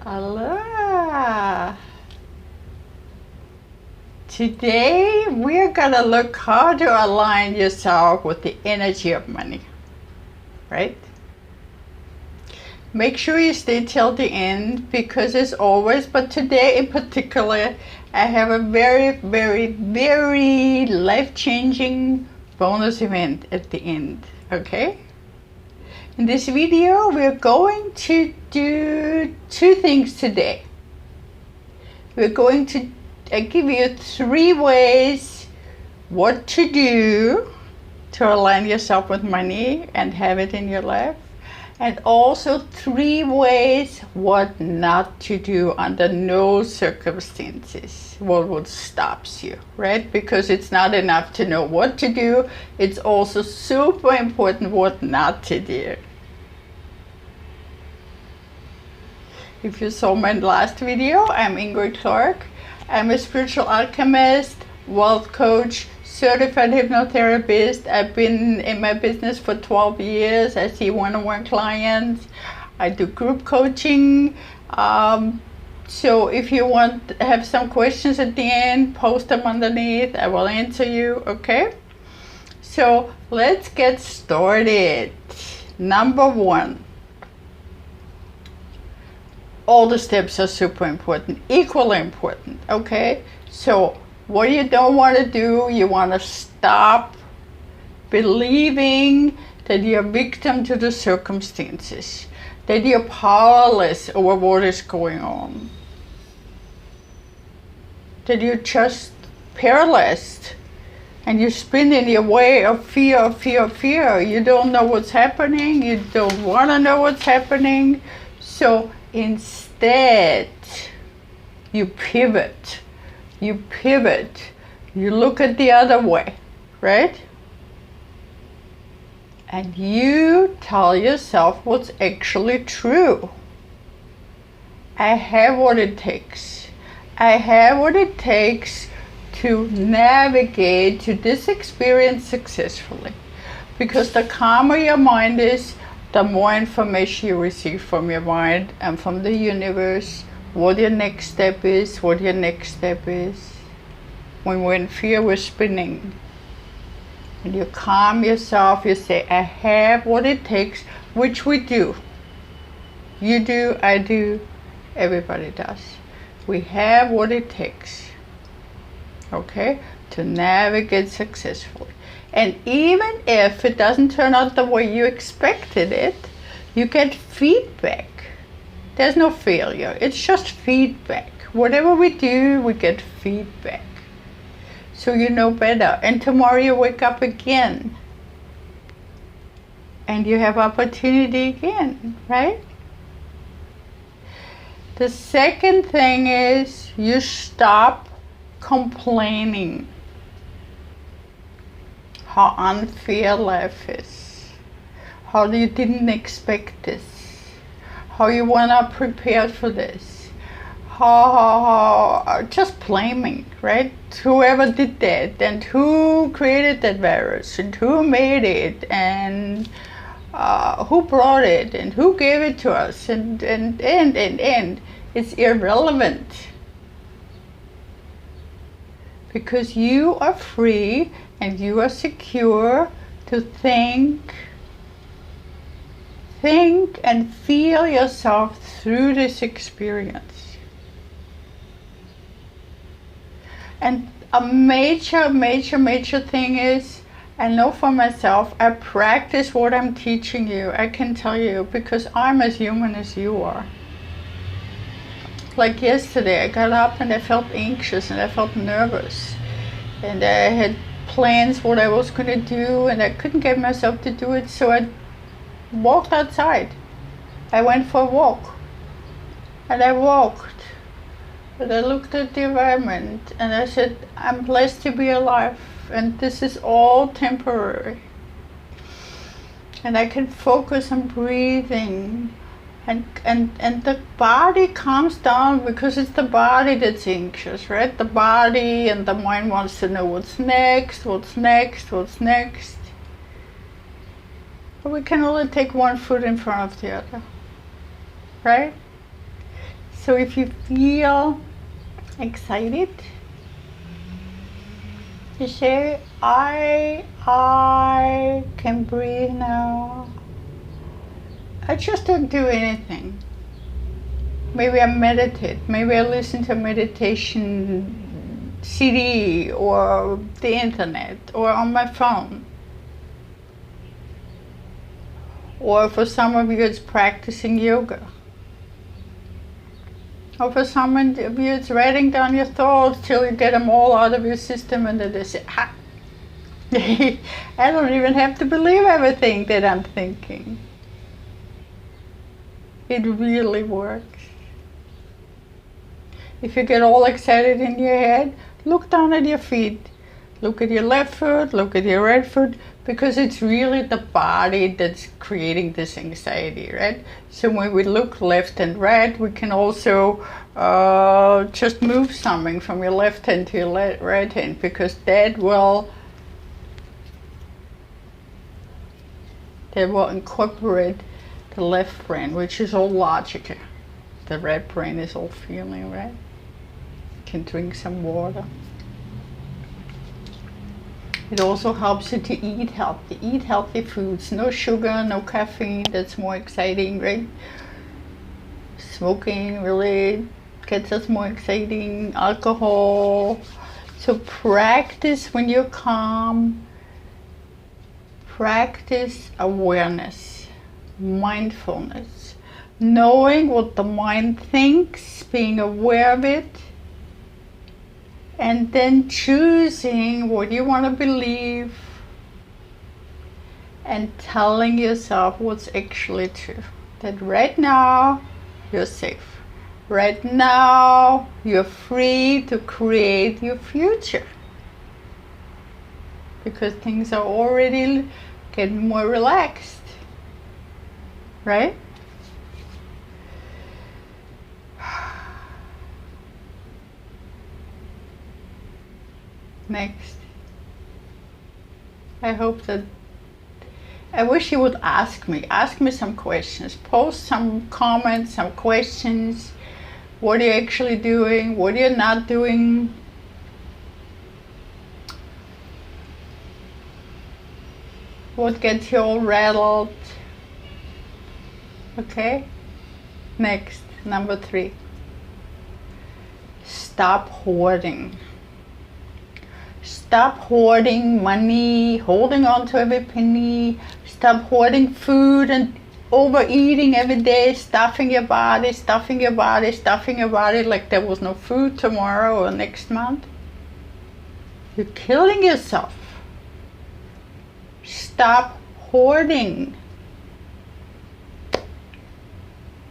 Allah. Today we're gonna look how to align yourself with the energy of money, right? Make sure you stay till the end, because as always, but today in particular, I have a very, very, very life-changing bonus event at the end, okay? In this video, we're going to do two things today. We're going to give you 3 ways what to do to align yourself with money and have it in your life. And also 3 ways what not to do under no circumstances. What stops you, right? Because it's not enough to know what to do. It's also super important what not to do. If you saw my last video, I'm Ingrid Clark. I'm a spiritual alchemist, wealth coach, certified hypnotherapist. I've been in my business for 12 years. I see one-on-one clients. I do group coaching. So if you want to have some questions at the end, post them underneath. I will answer you, okay? So let's get started. Number 1. All the steps are super important, equally important, okay? So what you don't want to do, you want to stop believing that you're a victim to the circumstances, that you're powerless over what is going on, that you're just paralyzed and you spin in your way of fear, fear, fear. You don't know what's happening, you don't want to know what's happening. So instead, you pivot. You look at the other way, right? And you tell yourself what's actually true. I have what it takes. I have what it takes to navigate to this experience successfully. Because the calmer your mind is, the more information you receive from your mind and from the universe, what your next step is, When we're in fear, we're spinning. And you calm yourself, you say, I have what it takes, which we do. You do, I do, everybody does. We have what it takes, okay, to navigate successfully. And even if it doesn't turn out the way you expected it, you get feedback. There's no failure, it's just feedback. Whatever we do, we get feedback. So you know better. And tomorrow you wake up again. And you have opportunity again, right? The second thing is you stop complaining how unfair life is, how you didn't expect this, how you were not prepared for this, how just blaming, right? Whoever did that, and who created that virus, and who made it, and who brought it, and who gave it to us, and it's irrelevant. Because you are free and you are secure to think and feel yourself through this experience. And a major thing is, I know for myself, I practice what I'm teaching you. I can tell you, because I'm as human as you are. Like yesterday, I got up and I felt anxious and I felt nervous. And I had plans what I was going to do, and I couldn't get myself to do it, so I walked outside. I went for a walk. And I walked. And I looked at the environment and I said, I'm blessed to be alive, and this is all temporary. And I can focus on breathing. And the body calms down, because it's the body that's anxious, right? The body and the mind wants to know what's next. But we can only take one foot in front of the other, right? So if you feel excited, you say, I can breathe now. I just don't do anything. Maybe I meditate. Maybe I listen to a meditation CD or the internet or on my phone. Or for some of you, it's practicing yoga. Or for some of you, it's writing down your thoughts till you get them all out of your system, and then they say, ha! I don't even have to believe everything that I'm thinking. It really works. If you get all excited in your head, look down at your feet. Look at your left foot, look at your right foot, because it's really the body that's creating this anxiety, right? So when we look left and right, we can also just move something from your left hand to your right hand, because that will incorporate the left brain, which is all logical. The right brain is all feeling, right? You can drink some water. It also helps you to eat healthy. Eat healthy foods. No sugar, no caffeine. That's more exciting, right? Smoking really gets us more exciting. Alcohol. So practice when you're calm. Practice awareness, mindfulness. Knowing what the mind thinks, being aware of it. And then choosing what you want to believe and telling yourself what's actually true. That right now you're safe. Right now you're free to create your future. Because things are already getting more relaxed. Right? Next. I wish you would ask me some questions, post some comments, some questions. What are you actually doing? What are you not doing? What gets you all rattled? Okay? Next, number 3. Stop hoarding. Stop hoarding money, holding on to every penny. Stop hoarding food and overeating every day, stuffing your body like there was no food tomorrow or next month. You're killing yourself. Stop hoarding.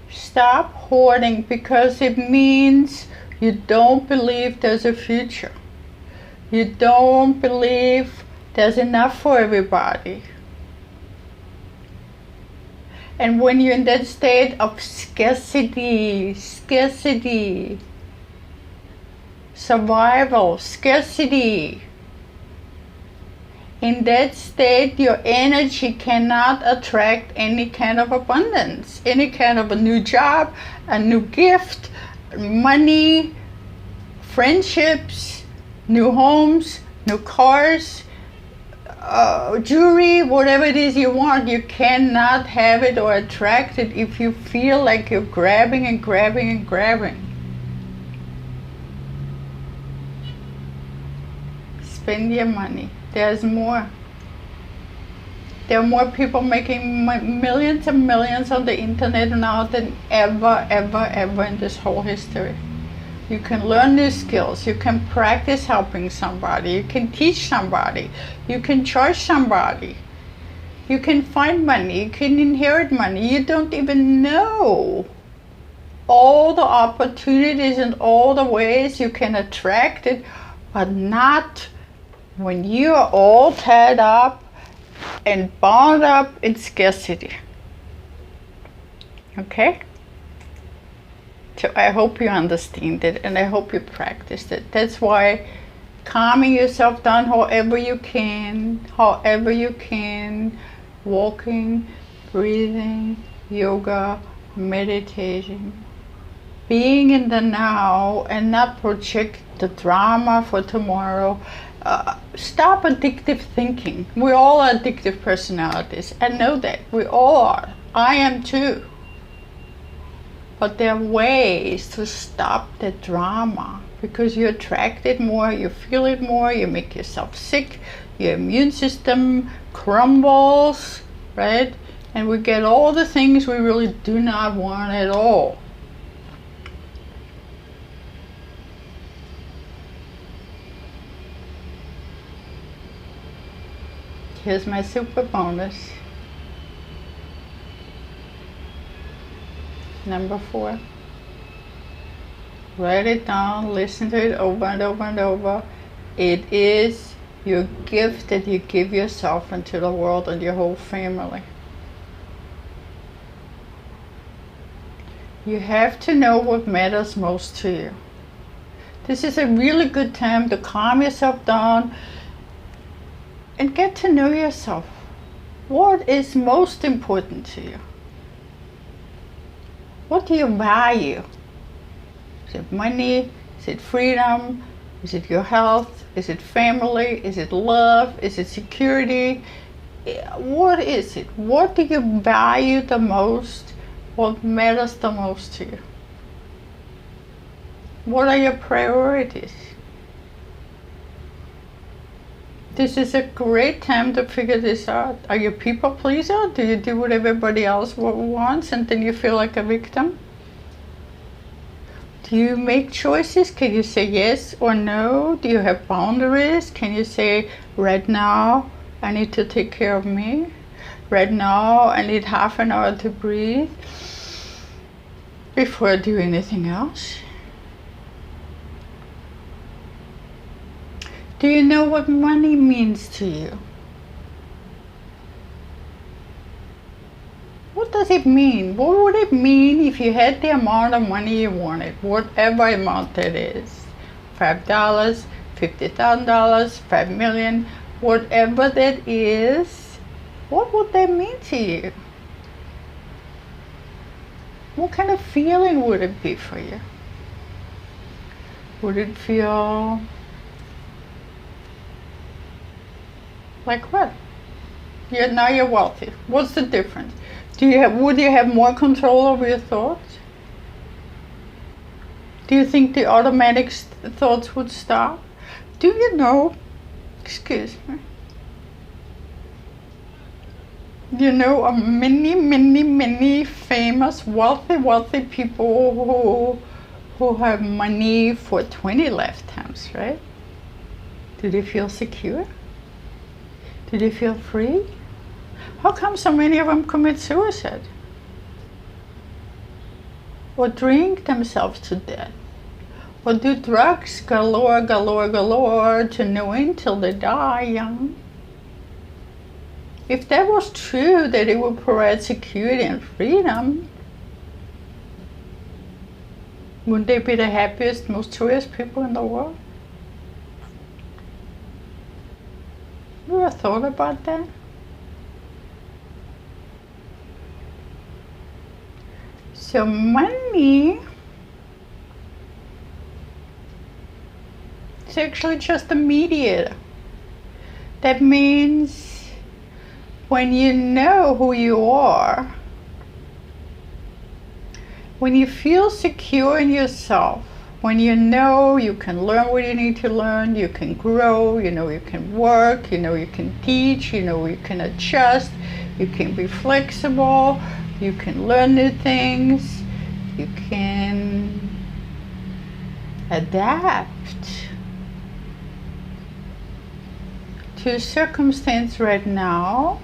Stop hoarding, because it means you don't believe there's a future. You don't believe there's enough for everybody. And when you're in that state of scarcity, survival, scarcity, in that state, your energy cannot attract any kind of abundance, any kind of a new job, a new gift, money, friendships, new homes, new cars, jewelry, whatever it is you want. You cannot have it or attract it if you feel like you're grabbing and grabbing and grabbing. Spend your money. There's more. There are more people making millions and millions on the internet now than ever in this whole history. You can learn new skills. You can practice helping somebody. You can teach somebody. You can charge somebody. You can find money. You can inherit money. You don't even know all the opportunities and all the ways you can attract it, but not when you are all tied up and bound up in scarcity. Okay? So I hope you understand it, and I hope you practice it. That's why calming yourself down however you can, walking, breathing, yoga, meditating, being in the now and not project the drama for tomorrow. Stop addictive thinking. We're all addictive personalities. I know that. We all are. I am too. But there are ways to stop the drama, because you attract it more, you feel it more, you make yourself sick, your immune system crumbles, right? And we get all the things we really do not want at all. Here's my super bonus. Number 4. Write it down, listen to it over and over and over. It is your gift that you give yourself and to the world and your whole family. You have to know what matters most to you. This is a really good time to calm yourself down and get to know yourself. What is most important to you? What do you value? Is it money? Is it freedom? Is it your health? Is it family? Is it love? Is it security? What is it? What do you value the most? What matters the most to you? What are your priorities? This is a great time to figure this out. Are you a people pleaser? Do you do what everybody else wants and then you feel like a victim? Do you make choices? Can you say yes or no? Do you have boundaries? Can you say, right now I need to take care of me? Right now I need half an hour to breathe before I do anything else? Do you know what money means to you? What does it mean? What would it mean if you had the amount of money you wanted, whatever amount that is? $5, $50,000, 5 million, whatever that is, what would that mean to you? What kind of feeling would it be for you? Would it feel like what? Now you're wealthy. What's the difference? Would you have more control over your thoughts? Do you think the automatic thoughts would stop? Do you know, excuse me, you know of many famous wealthy people who have money for 20 lifetimes, right? Do they feel secure? Do they feel free? How come so many of them commit suicide? Or drink themselves to death? Or do drugs galore to no end till they die young? If that was true, that it would provide security and freedom, wouldn't they be the happiest, most joyous people in the world? You ever thought about that? So money is actually just a mediator. That means when you know who you are, when you feel secure in yourself, when you know you can learn what you need to learn, you can grow, you know you can work, you know you can teach, you know you can adjust, you can be flexible, you can learn new things, you can adapt to circumstance right now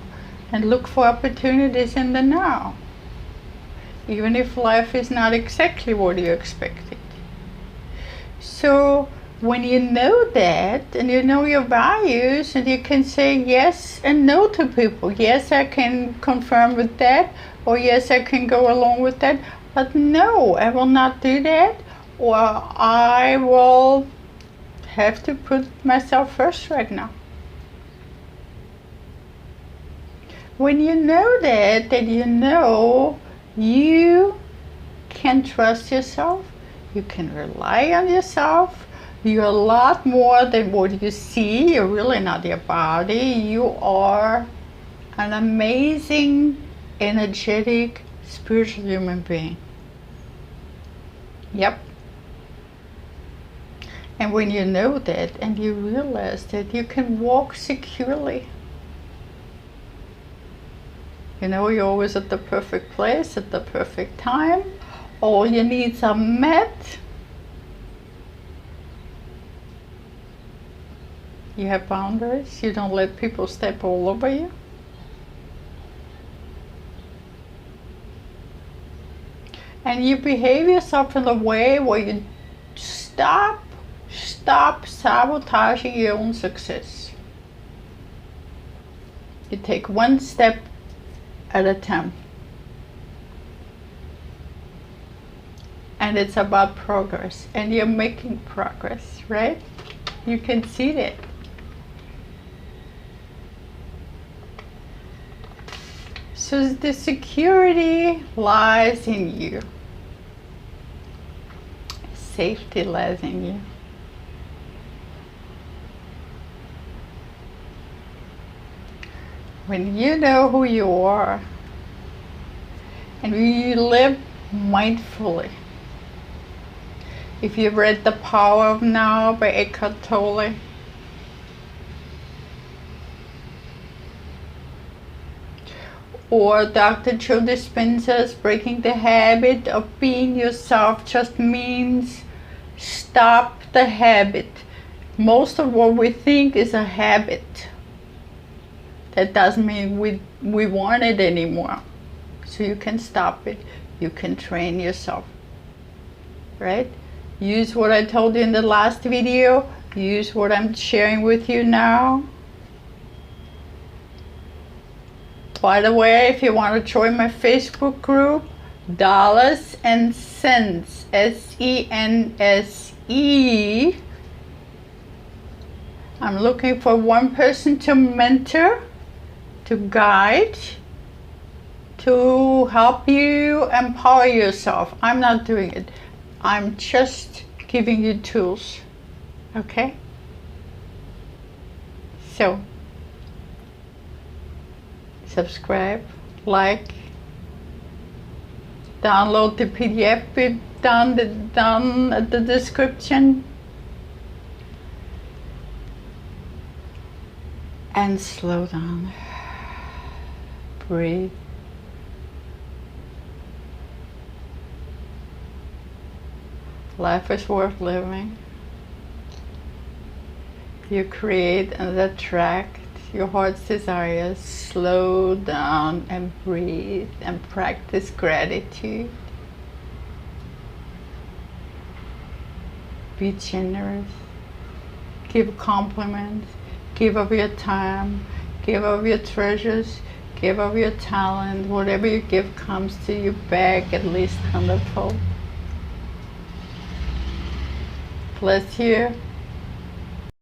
and look for opportunities in the now, even if life is not exactly what you expected. So when you know that and you know your values and you can say yes and no to people, yes I can confirm with that, or yes I can go along with that, but no, I will not do that, or I will have to put myself first right now. When you know that you know you can trust yourself, You can rely on yourself. You're a lot more than what you see. You're really not your body. You are an amazing, energetic, spiritual human being. Yep. And when you know that and you realize that, you can walk securely. You know, you're always at the perfect place at the perfect time. All your needs are met. You have boundaries. You don't let people step all over you. And you behave yourself in a way where you stop sabotaging your own success. You take one step at a time. And it's about progress. And you're making progress, right? You can see that. So the security lies in you. Safety lies in you. When you know who you are and you live mindfully. If you've read The Power of Now by Eckhart Tolle, or Dr. Joe Dispenza's Breaking the Habit of Being Yourself, just means stop the habit. Most of what we think is a habit. That doesn't mean we want it anymore. So you can stop it. You can train yourself. Right? Use what I told you in the last video. Use what I'm sharing with you now. By the way, if you want to join my Facebook group, Dollars and Cents, SENSE. I'm looking for one person to mentor, to guide, to help you empower yourself. I'm not doing it. I'm just giving you tools. Okay? So, subscribe, like, download the PDF down at the description, and slow down. Breathe. Life is worth living. You create and attract your heart's desires. Slow down and breathe and practice gratitude. Be generous. Give compliments. Give of your time. Give of your treasures. Give of your talent. Whatever you give comes to you back at least 100-fold. Bless you.